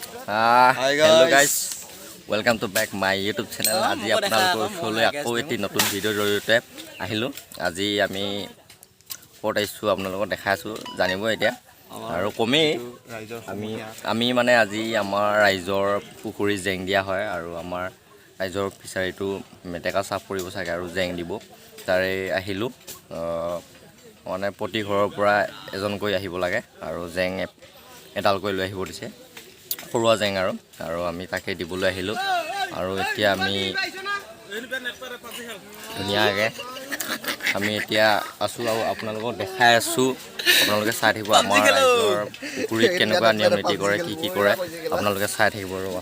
Hello guys, welcome to back my YouTube channel. আজি আপোনালোকৰ ওচৰলৈ আকৌ এটি নতুন ভিডিঅ'ৰ জৰিয়তে আহিলোঁ। আজি আমি ক'ত আহিছোঁ আপোনালোকক দেখাইছোঁ জানিব এতিয়া আৰু কমেই আমি মানে আজি আমাৰ ৰাইজৰ পুখুৰী জেং দিয়া হয় আৰু আমাৰ ৰাইজৰ ফিচাৰীটো মেটেকা চাফ কৰিব চাগে আৰু জেং দিব তাৰে আহিলোঁ। মানে প্ৰতি ঘৰৰ পৰা এজনকৈ আহিব লাগে আৰু জেং এডালকৈ লৈ আহিব দিছে সৰুৱা জেং আৰু আমি তাকে দিবলৈ আহিলোঁ আৰু এতিয়া আমি ধুনীয়াকৈ আমি এতিয়া আছোঁ আৰু আপোনালোকক দেখাই আছোঁ। আপোনালোকে চাই থাকিব আমাৰ ৰাইজৰ পুখুৰীত কেনেকুৱা নিয়ম নীতি কৰে কি কৰে আপোনালোকে চাই থাকিব ৰ'বা।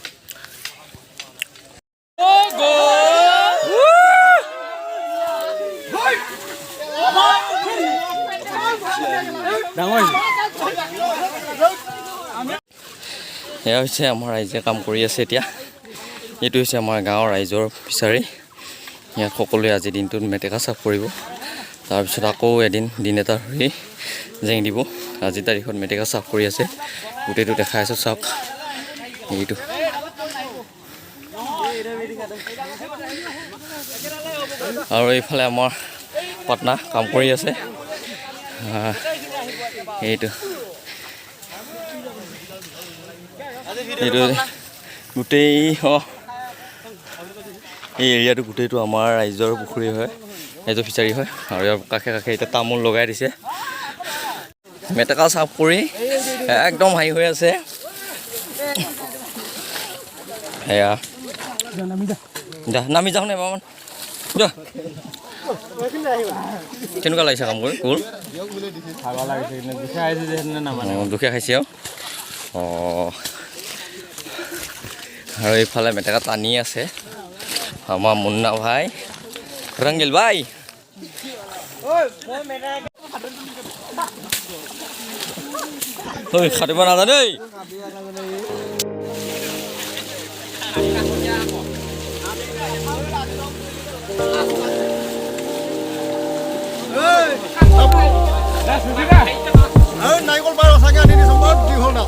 এয়া হৈছে আমাৰ ৰাইজে কাম কৰি আছে এতিয়া। এইটো হৈছে আমাৰ গাঁৱৰ ৰাইজৰ ফিচাৰী। ইয়াত সকলোৱে আজি দিনটোত মেটেকা চাফ কৰিব, তাৰপিছত আকৌ দিন এটা ধৰি জেং দিব। আজিৰ তাৰিখত মেটেকা চাফ কৰি আছে, গোটেইটো দেখাই আছোঁ চাওক। এইটো আৰু এইফালে আমাৰ পাটনা কাম কৰি আছে। এইটো গোটেই এই এৰিয়াটো গোটেইটো আমাৰ ৰাইজৰ পুখুৰী হয়, ৰাইজৰ ফিচাৰী হয় আৰু ইয়াৰ কাষে কাষে এতিয়া তামোল লগাই দিছে। মেটেকা চাফ কৰি একদম হাই হৈ আছে। সেয়া নামি যাওঁ নে বামান কেনেকুৱা লাগিছে কাম কৰি? দুখীয়া খাইছে আৰু এইফালে মেটেকা টানি আছে আমাৰ মুন্না ভাই, ৰংগিল ভাই। খাটিব নাজানে নাৰিকল পাৰ চাগে আনি দিছোঁ, বৰ দীঘল না।